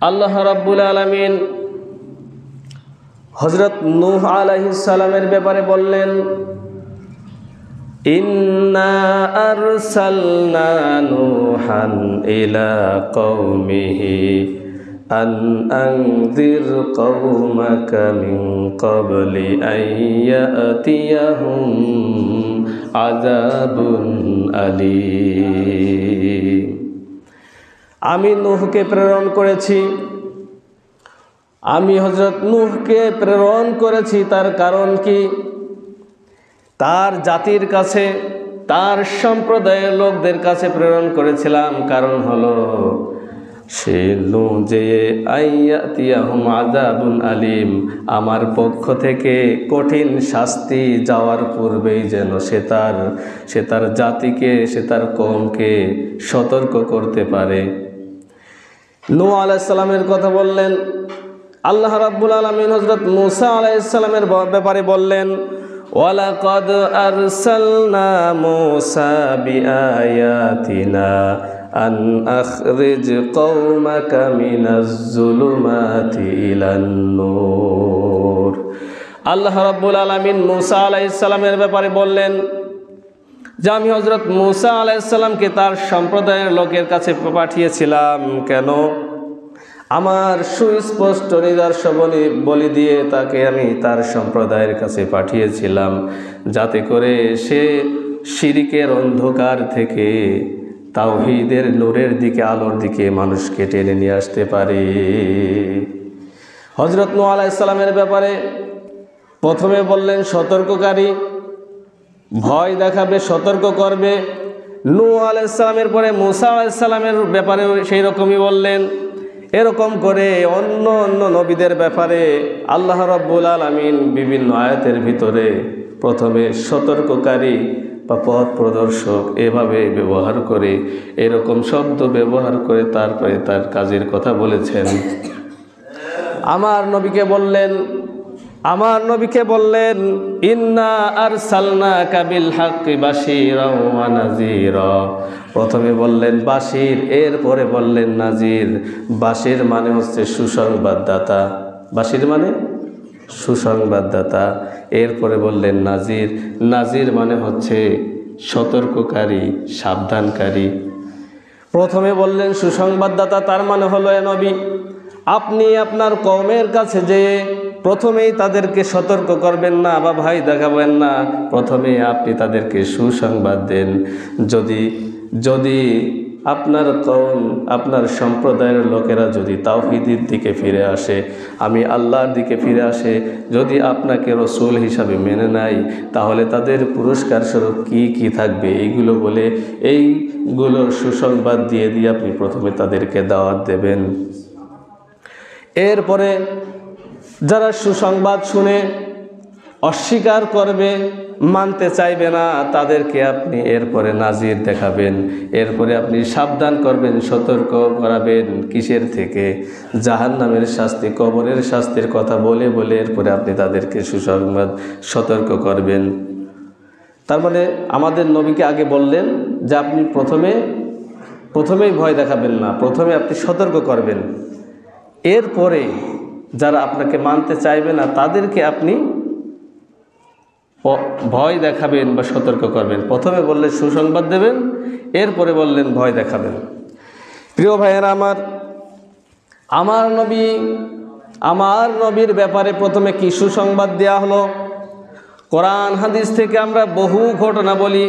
আল্লাহ রাব্বুল আলামিন হযরত নূহ আলাইহিস সালামের ব্যাপারে বললেন, ইন্না আরসালনা নূহান ইলা কওমিহি আন আনযির কওমাকা মিন ক্বাবলি আন ইয়াতিয়াহুম আযাবুন আলীম। আমি নূহকে প্রেরণ করেছি, আমি হযরত নূহকে প্রেরণ করেছি। তার কারণ কি? তার জাতির কাছে, তার সম্প্রদায়ের লোকদের কাছে প্রেরণ করেছিলাম। কারণ হলো সে নূহ যে আইয়াতিয়াহুম আযাবুন আলীম, আমার পক্ষ থেকে কঠিন শাস্তি যাওয়ার পূর্বেই যেন সে তার জাতিকে, সে তার কওমকে সতর্ক করতে পারে। নূহ আলাইহিস সালামের কথা বললেন। আল্লাহ রাব্বুল আলামিন হযরত মূসা আলাইহিস সালামের ব্যাপারে বললেন, ওয়ালাকাদ আরসালনা মূসা বিআয়াতিনা আন আখরিজ কওমাকা মিনাজ যুলুমাতি ইলান নূর। আল্লাহ রাব্বুল আলামিন মূসা আলাইহিস সালামের ব্যাপারে বললেন যে আমি হযরত মূসা আলাইহিস সালামকে তার সম্প্রদায়ের লোকের কাছে পাঠিয়েছিলাম। কেন? আমার সুস্পষ্ট নিদর্শনাবলী দিয়ে তাকে আমি তার সম্প্রদায়ের কাছে পাঠিয়েছিলাম, যাতে করে সে শিরকের অন্ধকার থেকে তাওহীদের নূরের দিকে, আলোর দিকে মানুষকে টেনে নিয়ে আসতে পারে। হযরত নূহ আলাইহিস সালামের ব্যাপারে প্রথমে বললেন সতর্ককারী, ভয় দেখাবে, সতর্ক করবে। নূহ আলাইহিস সালামের পরে মূসা আলাইহিস সালামের ব্যাপারে সেই রকমই বললেন। এরকম করে অন্য অন্য নবীদের ব্যাপারে আল্লাহ রাব্বুল আলামিন বিভিন্ন আয়াতের ভিতরে প্রথমে সতর্ককারী বা পথ প্রদর্শক এভাবে ব্যবহার করে, এরকম শব্দ ব্যবহার করে তারপরে তার কাজের কথা বলেছেন। আমার নবীকে বললেন ইন্না আরসালনাকা বিল হাক্কি বাশীরাও ওয়া নাযীরা। প্রথমে বললেন বাশীর, এরপরে বললেন নাজির। বাশীর মানে হচ্ছে সুসংবাদদাতা, বাশীর মানে সুসংবাদদাতা। এরপরে বললেন নাজির, নাজির মানে হচ্ছে সতর্ককারী, সাবধানকারী। প্রথমে বললেন সুসংবাদদাতা, তার মানে হলো এ নবী আপনি আপনার কওমের কাছে যে প্রথমেই তাদেরকে সতর্ক করবেন না বা ভয় দেখাবেন না, প্রথমেই আপনি তাদেরকে সুসংবাদ দেন। যদি আপনার কওম, আপনার সম্প্রদায়ের লোকেরা যদি তাওহীদের দিকে ফিরে আসে, আমি আল্লাহর দিকে ফিরে আসে, যদি আপনাকে রসুল হিসাবে মেনে নেয়, তাহলে তাদের পুরস্কার স্বরূপ কি থাকবে এইগুলো বলে, এইগুলোর সুসংবাদ দিয়ে আপনি প্রথমে তাদেরকে দাওয়াত দেবেন। এরপরে যারা সুসংবাদ শুনে অস্বীকার করবে, মানতে চাইবে না, তাদেরকে আপনি এরপরে নাজির দেখাবেন। এরপরে আপনি সাবধান করবেন, সতর্ক করাবেন। কিসের থেকে? জাহান্নামের শাস্তি, কবরের শাস্তির কথা বলে এরপরে আপনি তাদেরকে সুসংবাদ, সতর্ক করবেন। তার মানে আমাদের নবীকে আগে বললেন যে আপনি প্রথমেই ভয় দেখাবেন না, প্রথমে আপনি সতর্ক করবেন। এরপরে যারা আপনাকে মানতে চাইবে না তাদেরকে আপনি ভয় দেখাবেন বা সতর্ক করবেন। প্রথমে বললেন সুসংবাদ দেবেন, এরপরে বললেন ভয় দেখাবেন। প্রিয় ভাইয়েরা আমার নবীর ব্যাপারে প্রথমে কি সুসংবাদ দেয়া হলো? কোরআন হাদিস থেকে আমরা বহু ঘটনা বলি,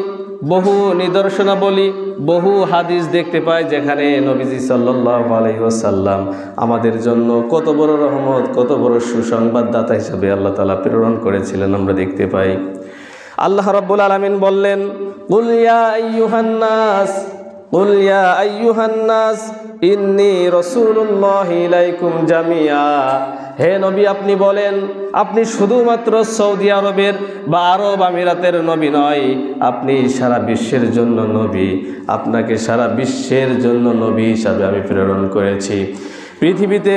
বহু নিদর্শনাবলী, বহু হাদিস দেখতে পাই যেখানে নবীজি সাল্লাল্লাহু আলাইহি ওয়াসাল্লাম আমাদের জন্য কত বড় রহমত, কত বড় সুসংবাদদাতা হিসেবে আল্লাহ তাআলা প্রেরণ করেছিলেন আমরা দেখতে পাই। আল্লাহ রাব্বুল আলামিন বললেন, কুল ইয়া আইয়ুহান নাস ইন্নী রাসূলুল্লাহি ইলাইকুম জামিআ। হে নবী, আপনি বলেন, আপনি শুধুমাত্র সৌদি আরবের বা আরব আমিরাতের নবী নয়, আপনি সারা বিশ্বের জন্য নবী। আপনাকে সারা বিশ্বের জন্য নবী হিসাবে আমি প্রেরণ করেছি। পৃথিবীতে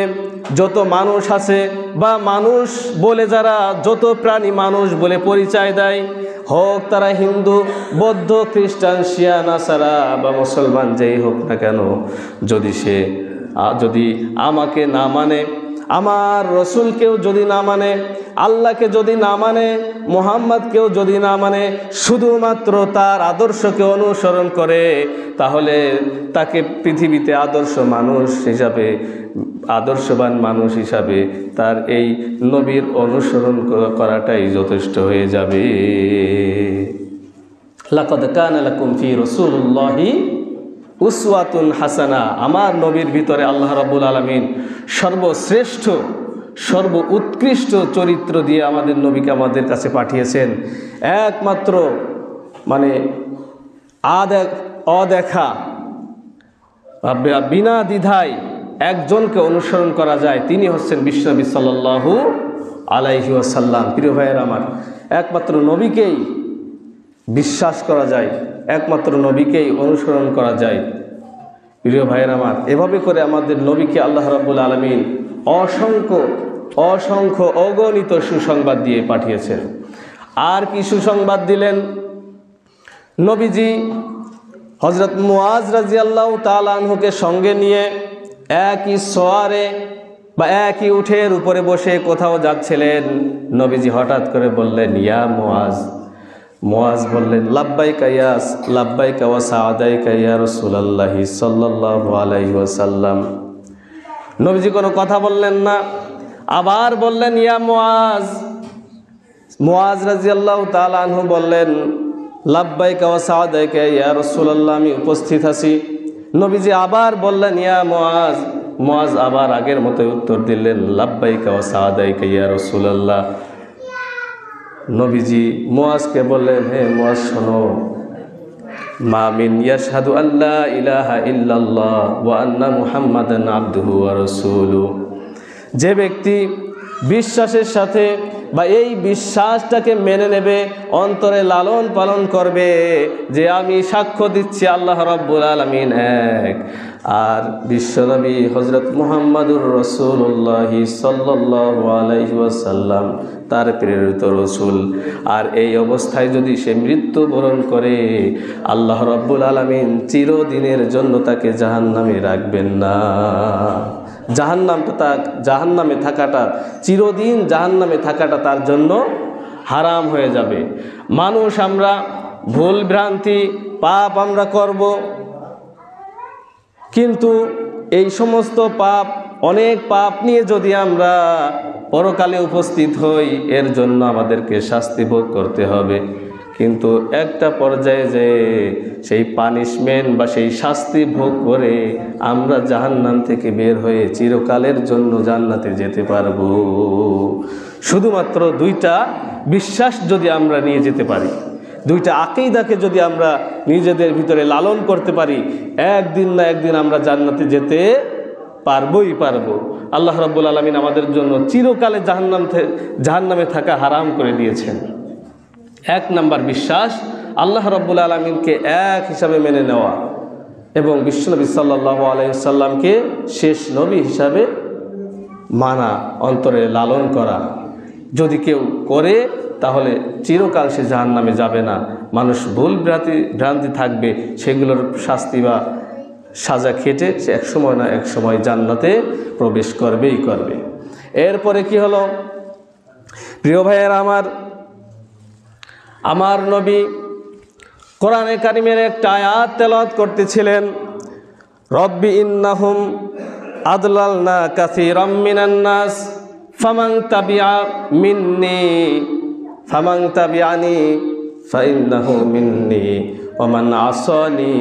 যত মানুষ আছে বা মানুষ বলে যারা, যত প্রাণী মানুষ বলে পরিচয় দেয়, হোক তারা হিন্দু, বৌদ্ধ, খ্রিস্টান, শিয়া, নাসারা বা মুসলমান যেই হোক না কেন, যদি সে যদি আমাকে না মানে, আমার রসুলকেও যদি না মানে, আল্লাহকে যদি না মানে, মুহাম্মদকেও যদি না মানে, শুধুমাত্র তার আদর্শকে অনুসরণ করে, তাহলে তাকে পৃথিবীতে আদর্শবান মানুষ হিসাবে তার এই নবীর অনুসরণ করাটাই যথেষ্ট হয়ে যাবে। লাকাদ কানা লাকুম ফি রাসূলিল্লাহি উসওয়াতুন হাসানা। আমার নবীর ভিতরে আল্লাহ রাব্বুল আলামিন সর্বশ্রেষ্ঠ সর্ব উৎকৃষ্ট চরিত্র দিয়ে আমাদের নবীকে আমাদের কাছে পাঠিয়েছেন। একমাত্র অদেখা বিনা দ্বিধায় একজনকে অনুসরণ করা যায়, তিনি হচ্ছেন বিশ্বনবী সাল্লাল্লাহু আলাইহি ওয়াসাল্লাম। প্রিয় ভাইয়ের আমার, একমাত্র নবীকেই বিশ্বাস করা যায়, একমাত্র নবীকেই অনুসরণ করা যায়। প্রিয় ভাইয়ের আমার, এভাবে করে আমাদের নবীকে আল্লাহ রাব্বুল আলামিন অসংখ্য অগণিত সুসংবাদ দিয়ে পাঠিয়েছেন। আর কি সুসংবাদ দিলেন? নবীজি হযরত মুআজ রাদিয়াল্লাহু তাআলা আনহুকে সঙ্গে নিয়ে একই সোয়ারে বা একই উটের উপরে বসে কোথাও যাচ্ছিলেন। নবীজি হঠাৎ করে বললেন, ইয়া মুআজ। মুআজ বললেন, লাব্বাইকা ওয়া সাআদাইকা ইয়া রাসূলুল্লাহি সাল্লাল্লাহু আলাইহি ওয়াসাল্লাম। নবীজি কোনো কথা বললেন না, আবার বললেন, ইয়া মুআজ। মুআজ রাদিয়াল্লাহু তাআলা আনহু বললেন, লাব্বাইকা ওয়া সাআদাইকা ইয়া রাসূলুল্লাহ, আমি উপস্থিত আছি। নবীজি আবার বললেন, ইয়া মুআজ। মুআজ আবার আগের মতো উত্তর দিলেন, লাব্বাইকা ওয়া সাআদাইকা ইয়া রাসূলুল্লাহ। নবীজি মুআজকে বললেন, হে মুআজ শোনো, মা মিন ইয়াশহাদু আল্লা ইলাহা ইল্লাল্লাহ ওয়া আন্না মুহাম্মাদান আবদুহু ওয়া রাসূলুহু। যে ব্যক্তি বিশ্বাসের সাথে বা এই বিশ্বাসটাকে মেনে নেবে, অন্তরে লালন পালন করবে যে আমি সাক্ষ্য দিচ্ছি আল্লাহ রাব্বুল আলামিন এক, আর বিশ্বনবী হযরত মুহাম্মাদুর রাসূলুল্লাহ সাল্লাল্লাহু আলাইহি ওয়াসাল্লাম তার প্রেরিত রসুল, আর এই অবস্থায় যদি সে মৃত্যুবরণ করে, আল্লাহ রাব্বুল আলামিন চিরদিনের জন্য তাকে জাহান্নামে রাখবেন না। জাহান্নামে থাকাটা, চিরদিন জাহান্নামে থাকাটা তার জন্য হারাম হয়ে যাবে। মানুষ আমরা ভুল ভ্রান্তি পাপ আমরা করব, কিন্তু এই সমস্ত অনেক পাপ নিয়ে যদি আমরা পরকালে উপস্থিত হই, এর জন্য আমাদেরকে শাস্তি ভোগ করতে হবে। কিন্তু একটা পর্যায়ে যে সেই পানিশমেন্ট বা সেই শাস্তি ভোগ করে আমরা জাহান্নাম থেকে বের হয়ে চিরকালের জন্য জান্নাতে যেতে পারবো। শুধুমাত্র দুইটা বিশ্বাস যদি আমরা নিয়ে যেতে পারি, দুইটা আকীদাকে যদি আমরা নিজেদের ভিতরে লালন করতে পারি, একদিন না একদিন আমরা জান্নাতে যেতে পারবোই পারবো। আল্লাহ রাব্বুল আলামিন আমাদের জন্য চিরকালে জাহান্নামে থাকা হারাম করে দিয়েছেন। এক নাম্বার বিশ্বাস, আল্লাহ রাব্বুল আলামিনকে এক হিসাবে মেনে নেওয়া এবং বিশ্বনবী সাল্লাল্লাহু আলাইহি ওয়াসাল্লামকে শেষ নবী হিসাবে মানা, অন্তরে লালন করা। যদি কেউ করে তাহলে চিরকাল সে জাহান্নামে যাবে না। মানুষ ভুল ভ্রান্তি থাকবে, সেগুলোর শাস্তি বা সাজা খেটে সে এক সময় না এক সময় জান্নাতে প্রবেশ করবেই করবে। এরপরে কি হলো? প্রিয় ভাইয়েরা আমার নবী কোরআনে কারিমের একটা আয়াত তেলাওয়াত করতেছিলেন, রব্বি ইন্নাহুম আদলালনা কাসীরাম মিনান নাস ফামান তাবিআনি ফাইন্নাহু মিন্নি ওয়া মান আসানি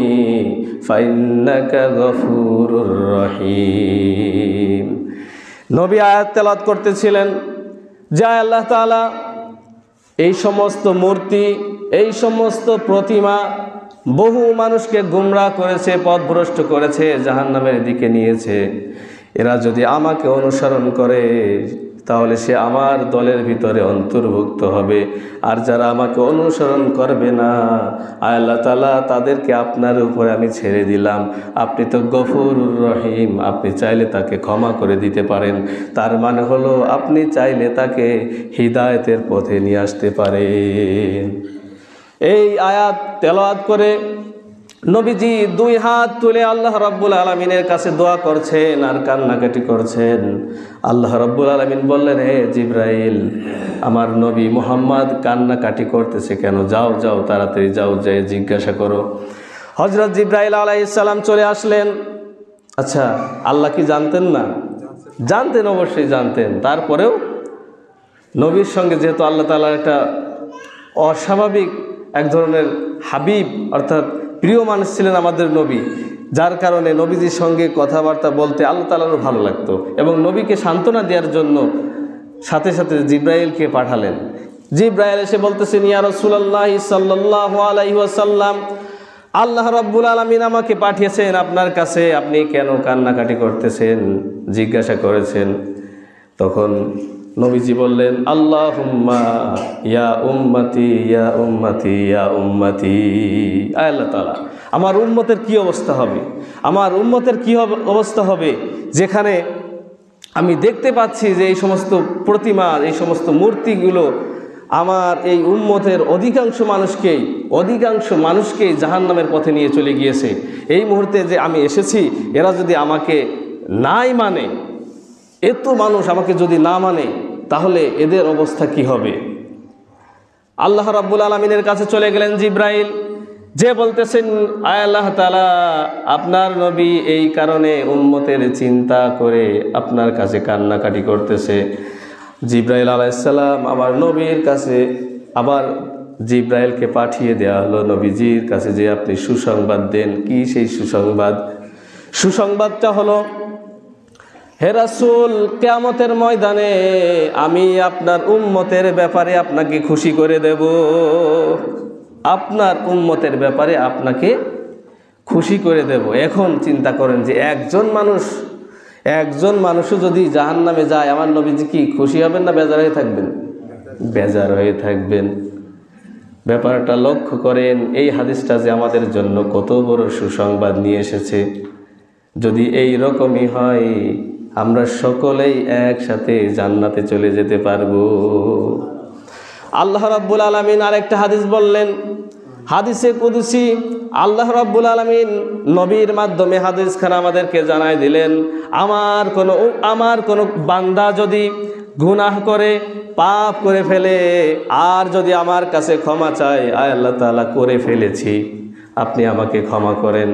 ফাইন্নাকা গফুরুর রহিম। নবী আয়াত তেলাওয়াত করতেছিলেন যে আল্লাহ তাআলা এই সমস্ত মূর্তি, এই সমস্ত প্রতিমা বহু মানুষকে গুমরাহ করেছে, পথভ্রষ্ট করেছে, জাহান্নামের দিকে নিয়েছে। এরা যদি আমাকে অনুসরণ করে তাহলে সে আমার দলের ভিতরে অন্তর্ভুক্ত হবে, আর যারা আমাকে অনুসরণ করবে না, আল্লাহ তাআলা তাদেরকে আপনার উপরে আমি ছেড়ে দিলাম। আপনি তো গফুরুর রহিম, আপনি চাইলে তাকে ক্ষমা করে দিতে পারেন। তার মানে হলো আপনি চাইলে তাকে হিদায়াতের পথে নিয়ে আসতে পারেন। এই আয়াত তেলাওয়াত করে নবীজি দুই হাত তুলে আল্লাহ রাব্বুল আলামিনের কাছে দোয়া করছেন আর কান্নাকাটি করছেন। আল্লাহ রাব্বুল আলামিন বললেন, হে জিবরাইল, আমার নবী মুহাম্মদ কান্নাকাটি করতেছে কেন? যাও যাও, তাড়াতাড়ি যাও, যেয়ে জিজ্ঞাসা করো। হযরত জিবরাইল আলাইহিস সালাম চলে আসলেন। আচ্ছা, আল্লাহ কি জানতেন না? জানতেন, অবশ্যই জানতেন। তারপরেও নবীর সঙ্গে যেহেতু আল্লাহ তাআলার একটা অস্বাভাবিক এক ধরনের হাবিব অর্থাৎ প্রিয় মানুষ ছিলেন আমাদের নবী, যার কারণে নবীজির সঙ্গে কথাবার্তা বলতে আল্লাহ তাআলারও ভালো লাগতো এবং নবীকে সান্ত্বনা দেওয়ার জন্য সাথে সাথে জিবরাইলকে পাঠালেন। জিবরাইল এসে বলতেছেন, ইয়া রাসূলুল্লাহ সাল্লাল্লাহু আলাইহি ওয়াসাল্লাম, আল্লাহ রাব্বুল আলামিন আমাকে পাঠিয়েছেন আপনার কাছে, আপনি কেন কান্নাকাটি করতেছেন জিজ্ঞাসা করেছেন। তখন নবীজি বললেন, আল্লাহুম্মা ইয়া উম্মতি ইয়া উম্মতি ইয়া উম্মতি। আল্লাহ তাআলা, আমার উম্মতের কি অবস্থা হবে, আমার উম্মতের কি অবস্থা হবে যেখানে আমি দেখতে পাচ্ছি যে এই সমস্ত প্রতিমা, এই সমস্ত মূর্তিগুলো আমার এই উম্মতের অধিকাংশ মানুষকেই জাহান্নামের পথে নিয়ে চলে গিয়েছে। এই মুহূর্তে যে আমি এসেছি, এরা যদি আমাকে নাই মানে, এত মানুষ আমাকে যদি না মানে, তাহলে এদের অবস্থা কি হবে? আল্লাহ রাব্বুল আলামিনের কাছে চলে গেলেন জিবরাইল, যে বলতেছেন, আয় আল্লাহ তাআলা, আপনার নবী এই কারণে উম্মতের চিন্তা করে আপনার কাছে কান্নাকাটি করতেছে। জিবরাইল আলাইহিস সালাম আমার নবীর কাছে, আবার জিবরাইলকে পাঠিয়ে দেওয়া হলো নবীজির কাছে যে আপনি সুসংবাদ দেন। কি সেই সুসংবাদ? সুসংবাদটা হলো, হে রাসূল, কিয়ামতের ময়দানে আমি আপনার উম্মতের ব্যাপারে আপনাকে খুশি করে দেব। আপনার উম্মতের ব্যাপারে আপনাকে খুশি করে দেব। এখন চিন্তা করেন যে একজন মানুষও যদি জাহান্নামে যায়, আমার নবীজি কি খুশি হবেন না বেজার হয়ে থাকবেন? বেজার হয়ে থাকবেন। ব্যাপারটা লক্ষ্য করেন, এই হাদিসটা যে আমাদের জন্য কত বড় সুসংবাদ নিয়ে এসেছে। যদি এই রকমই হয়, আমরা সকলেই একসাথে জান্নাতে চলে যেতে পারবো। আল্লাহ রাব্বুল আলামিন আরেকটা হাদিস বললেন, হাদিসে কুদসি আল্লাহ রাব্বুল আলামিন নবীর মাধ্যমে হাদিসখানা আমাদেরকে জানাই দিলেন, আমার কোনো বান্দা যদি গুনাহ করে, পাপ করে ফেলে, আর যদি আমার কাছে ক্ষমা চায়, আয় আল্লাহ তাআলা করে ফেলেছি, আপনি আমাকে ক্ষমা করেন,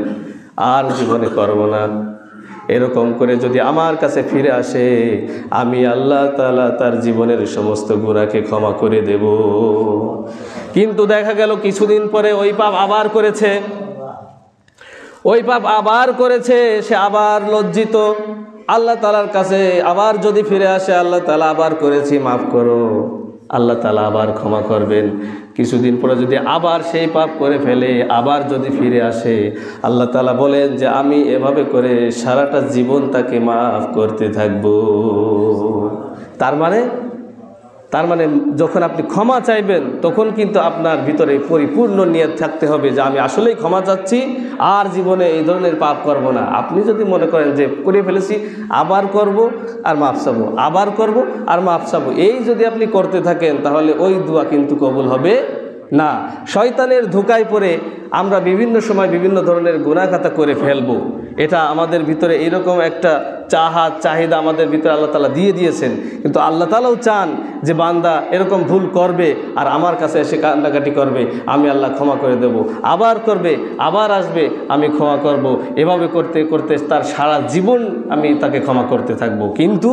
আর জীবনে করব না, এরকম করে যদি আমার কাছে ফিরে আসে, আমি আল্লাহ তাআলা তার জীবনের সমস্ত গুনাহকে ক্ষমা করে দেব। কিন্তু দেখা গেল কিছুদিন পরে ওই পাপ আবার করেছে, সে আবার লজ্জিত, আল্লাহ তাআলার কাছে আবার যদি ফিরে আসে, আল্লাহ তাআলা আবার করেছি, মাফ করো, আল্লাহ তাআলা আবার ক্ষমা করবেন। কিছুদিন পরে যদি আবার সেই পাপ করে ফেলে, আবার যদি ফিরে আসে, আল্লাহ তাআলা বলেন যে আমি এভাবে করে সারাটা জীবন তাকে মাফ করতে থাকবো। তার মানে যখন আপনি ক্ষমা চাইবেন, তখন কিন্তু আপনার ভিতরে পরিপূর্ণ নিয়ত থাকতে হবে যে আমি আসলেই ক্ষমা চাচ্ছি, আর জীবনে এই ধরনের পাপ করব না। আপনি যদি মনে করেন যে করে ফেলেছি, আবার করব আর মাফ চাবো, আবার করব আর মাফ চাবো, এই যদি আপনি করতে থাকেন, তাহলে ওই দোয়া কিন্তু কবুল হবে না। শয়তানের ধোঁকায় পড়ে আমরা বিভিন্ন সময় বিভিন্ন ধরনের গুনাহখাতা করে ফেলবো। এটা আমাদের ভিতরে এইরকম একটা চাহিদা আমাদের ভিতরে আল্লাহ তাআলা দিয়ে দিয়েছেন। কিন্তু আল্লাহ তাআলাও চান যে বান্দা এরকম ভুল করবে আর আমার কাছে এসে কান্নাকাটি করবে, আমি আল্লাহ ক্ষমা করে দেব, আবার করবে, আবার আসবে, আমি ক্ষমা করব। এভাবে করতে করতে তার সারা জীবন আমি তাকে ক্ষমা করতে থাকবো। কিন্তু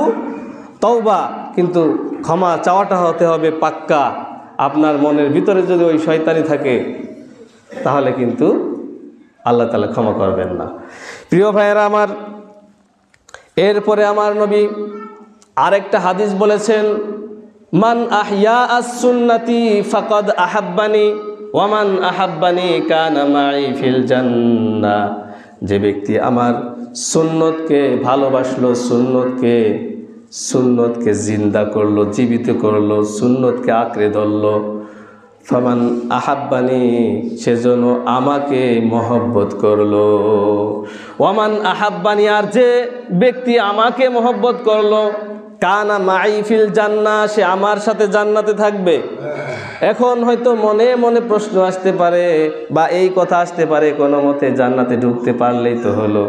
তওবা, কিন্তু ক্ষমা চাওয়াটা হতে হবে পাক্কা। আপনার মনের ভিতরে যদি ওই শয়তানি থাকে, তাহলে কিন্তু আল্লাহ তাআলা ক্ষমা করবেন না। প্রিয় ভাইয়েরা আমার, এরপরে আমার নবী আরেকটা হাদিস বলেছেন, মান আহইয়া আস-সুন্নতি ফাকাদ আহাব্বানি ওয়া মান আহাব্বানি কানা মাই ফিল জান্নাহ। যে ব্যক্তি আমার সুন্নতকে ভালোবাসলো, সুন্নতকে জিন্দা করলো, জীবিত করলো, সুন্নতকে আঁকড়ে ধরলো, ফামান আহাব্বানি, সেজন্য আমাকে মহব্বত করলো। ওয়ামান আহাব্বানি, আর যে ব্যক্তি আমাকে মহব্বত করলো, কানা মাই ফিল জান্নাহ, সে আমার সাথে জান্নাতে থাকবে। এখন হয়তো মনে মনে প্রশ্ন আসতে পারে বা এই কথা আসতে পারে, কোনো মতে জান্নাতে ঢুকতে পারলেই তো হলো,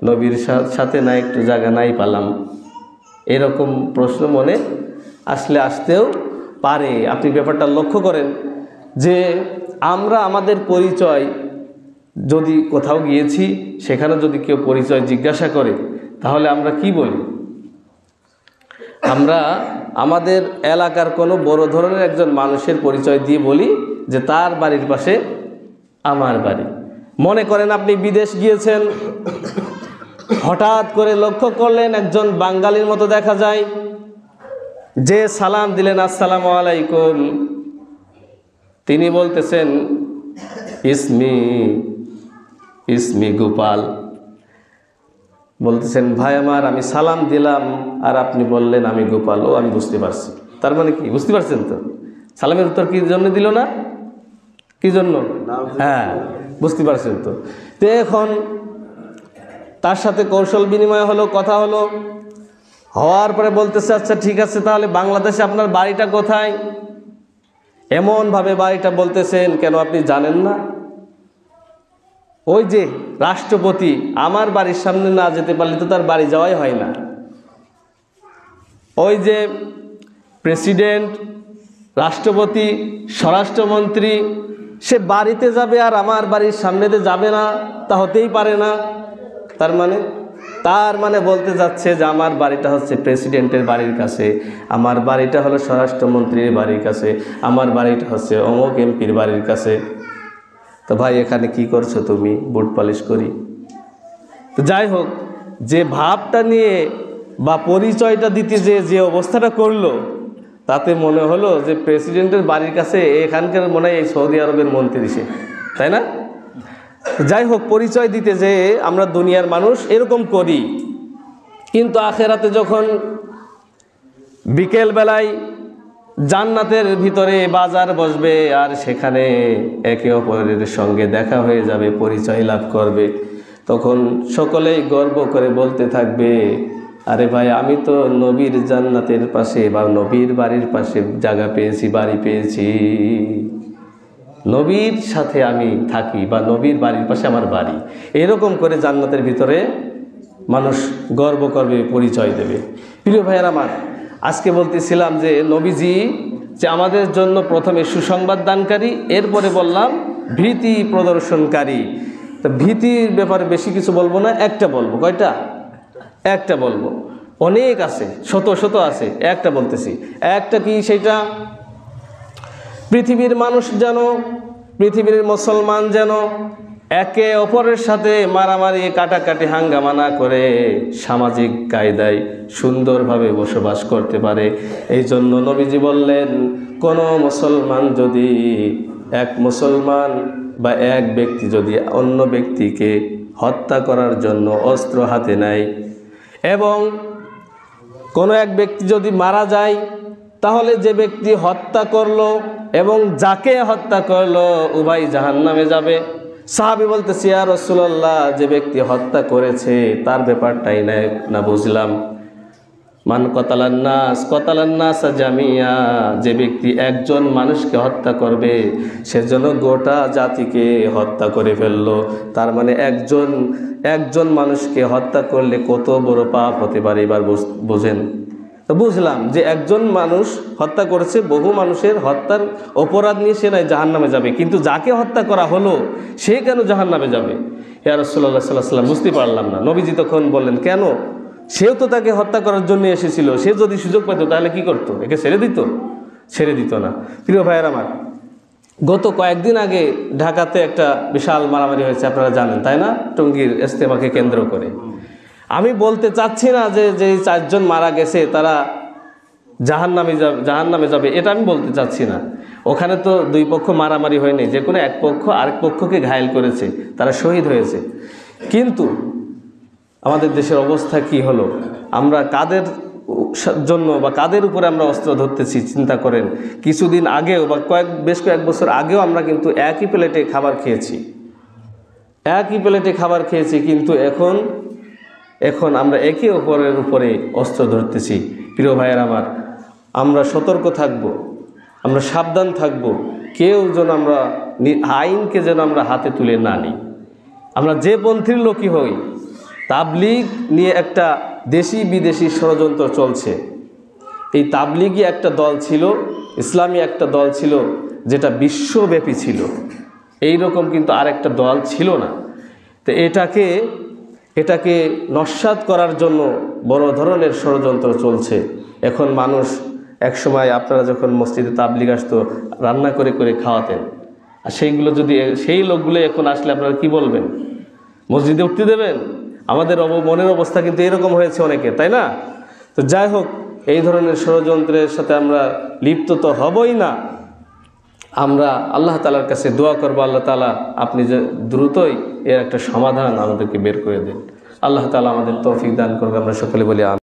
নবীর সাথে না একটু জায়গা নাই পালাম, এরকম প্রশ্ন মনে আসতেও পারে। আপনি ব্যাপারটা লক্ষ্য করেন যে আমরা আমাদের পরিচয়, যদি কোথাও গিয়েছি সেখানে যদি কেউ পরিচয় জিজ্ঞাসা করে তাহলে আমরা কি বলি? আমরা আমাদের এলাকার কোনো বড় ধরনের একজন মানুষের পরিচয় দিয়ে বলি যে তার বাড়ির পাশে আমার বাড়ি। মনে করেন আপনি বিদেশ গিয়েছেন, হঠাৎ করে লক্ষ্য করলেন একজন বাঙালির মতো দেখা যায়, যে সালাম দিলেন আসসালামু আলাইকুম, তিনি বলতেছেন ইসমি গোপাল, বলতেছেন ভাই আমার আমি সালাম দিলাম আর আপনি বললেন আমি গোপাল। ও আমি বুঝতে পারছি, তার মানে কি বুঝতে পারছেন তো? সালামের উত্তর কি জন্য দিল না? কি জন্য? হ্যাঁ, বুঝতে পারছেন তো? তো এখন তার সাথে কৌশল বিনিময় হলো, কথা হলো, হওয়ার পরে বলতেছে আচ্ছা ঠিক আছে, তাহলে বাংলাদেশে আপনার বাড়িটা কোথায়? এমনভাবে বাড়িটা বলতেছেন, কেন আপনি জানেন না? ওই যে রাষ্ট্রপতি আমার বাড়ির সামনে না যেতে পারলে তো তার বাড়ি যাওয়াই হয় না। ওই যে প্রেসিডেন্ট, রাষ্ট্রপতি, স্বরাষ্ট্রমন্ত্রী, সে বাড়িতে যাবে আর আমার বাড়ির সামনেতে যাবে না, তা হতেই পারে না। তার মানে বলতে যাচ্ছে যে আমার বাড়িটা হচ্ছে প্রেসিডেন্টের বাড়ির কাছে, আমার বাড়িটা হলো স্বরাষ্ট্রমন্ত্রীর বাড়ির কাছে, আমার বাড়িটা হচ্ছে অমুক এমপির বাড়ির কাছে। তো ভাই এখানে কি করছো তুমি? বুট পালিশ করি। তো যাই হোক, যে ভাবটা নিয়ে বা পরিচয়টা দিতে যে অবস্থাটা করলো, তাতে মনে হলো যে প্রেসিডেন্টের বাড়ির কাছে এখানকার মনে হয় এই সৌদি আরবের মন্ত্রী সে, তাই না? যাই হোক, পরিচয় দিতে যে আমরা দুনিয়ার মানুষ এরকম করি, কিন্তু আখেরাতে যখন বিকেল বেলায় জান্নাতের ভিতরে বাজার বসবে আর সেখানে একে অপরের সঙ্গে দেখা হয়ে যাবে, পরিচয় লাভ করবে, তখন সকলেই গর্ব করে বলতে থাকবে আরে ভাই আমি তো নবীর জান্নাতের পাশে বা নবীর বাড়ির পাশে জায়গা পেয়েছি, বাড়ি পেয়েছি, নবীর সাথে আমি থাকি বা নবীর বাড়ির পাশে আমার বাড়ি। এরকম করে জান্নাতের ভিতরে মানুষ গর্ব করবে, পরিচয় দেবে। প্রিয় ভাইয়েরা আমার, আজকে বলতেছিলাম যে নবীজি যে আমাদের জন্য প্রথমে সুসংবাদ দানকারী, এরপরে বললাম ভীতি প্রদর্শনকারী। তো ভীতির ব্যাপারে বেশি কিছু বলবো না, একটা বলবো। কয়টা? একটা বলবো, অনেক আছে, শত আছে, একটা বলতেছি। একটা কি? সেটা পৃথিবীর মানুষ যেন, পৃথিবীর মুসলমান যেন একে অপরের সাথে মারামারি, কাটাকাটি, হাঙ্গামা না করে সামাজিক কায়দায় সুন্দরভাবে বসবাস করতে পারে। এই জন্য নবীজি বললেন, কোনো মুসলমান যদি, এক মুসলমান বা এক ব্যক্তি যদি অন্য ব্যক্তিকে হত্যা করার জন্য অস্ত্র হাতে নেয় এবং কোনো এক ব্যক্তি যদি মারা যায়, তাহলে যে ব্যক্তি হত্যা করলো এবং যাকে হত্যা করলো উভয় জাহান্নামে যাবে। সাহাবী বলতেছে ইয়া রাসূলুল্লাহ, যে ব্যক্তি হত্যা করেছে তার ব্যাপারটাই না বুঝলাম। মান কতালান নাস জামিয়া, যে ব্যক্তি একজন মানুষকে হত্যা করবে সেজন্য গোটা জাতিকে হত্যা করে ফেললো। তার মানে একজন মানুষকে হত্যা করলে কত বড় পাপ হতে পারে, এবার বোঝেন। তো বুঝলাম যে একজন মানুষ হত্যা করেছে, বহু মানুষের হত্যার অপরাধ নিয়ে সে নাই জাহান্নামে যাবে, কিন্তু যাকে হত্যা করা হলো সে কেন জাহান্নামে যাবে? ইয়া রাসূলুল্লাহ সাল্লাল্লাহু আলাইহি ওয়াসাল্লাম, বুঝতে পারলাম না। নবীজি তখন বললেন, কেন? সেও তো তাকে হত্যা করার জন্য এসেছিল, সে যদি সুযোগ পেত তাহলে কি করতো? একে ছেড়ে দিত? ছেড়ে দিত না। প্রিয় ভাইয়ের আমার, গত কয়েকদিন আগে ঢাকাতে একটা বিশাল মারামারি হয়েছে, আপনারা জানেন তাই না? টঙ্গীর ইজতেমাকে কেন্দ্র করে। আমি বলতে চাচ্ছি না যে 4 জন মারা গেছে তারা জাহান্নামে যাবে, এটা আমি বলতে চাচ্ছি না। ওখানে তো দুই পক্ষ মারামারি হয়নি, যে কোনো এক পক্ষ আরেক পক্ষকে ঘায়েল করেছে, তারা শহীদ হয়েছে। কিন্তু আমাদের দেশের অবস্থা কি হলো? আমরা কাদের জন্য বা কাদের উপরে আমরা অস্ত্র ধরতেছি চিন্তা করেন। কিছুদিন আগেও বা বেশ কয়েক বছর আগেও আমরা কিন্তু একই প্লেটে খাবার খেয়েছি, কিন্তু এখন আমরা একে অপরের উপরে অস্ত্র ধরতেছি। প্রিয় ভাইয়ের আমার, আমরা সতর্ক থাকব, আমরা সাবধান থাকব, কেউ যেন আমরা আইনকে যেন আমরা হাতে তুলে না নিই। আমরা যে পন্থীর লোকই হই, তাবলীগ নিয়ে একটা দেশি বিদেশি ষড়যন্ত্র চলছে। এই তাবলীগই একটা দল ছিল, ইসলামী একটা দল ছিল যেটা বিশ্বব্যাপী ছিল, এই রকম কিন্তু আরেকটা দল ছিল না। তো এটাকে নস্যাৎ করার জন্য বড় ধরনের ষড়যন্ত্র চলছে। এখন মানুষ, একসময় আপনারা যখন মসজিদে তাবলীগ আসতো রান্না করে করে খাওয়াতেন, আর সেই লোকগুলো এখন আসলে আপনারা কি বলবেন? মসজিদে উঠতে দেবেন? আমাদের মনের অবস্থা কিন্তু এরকম হয়েছে অনেকে, তাই না? তো যাই হোক, এই ধরনের ষড়যন্ত্রের সাথে আমরা লিপ্ত তো হবই না। আমরা আল্লাহ তাআলার কাছে দোয়া করবো, আল্লাহ তাআলা আপনি যে দ্রুতই এর একটা সমাধান আমাদেরকে বের করে দেন। আল্লাহ তাআলা আমাদের তৌফিক দান করবে। আমরা সকলে বলি আমিন।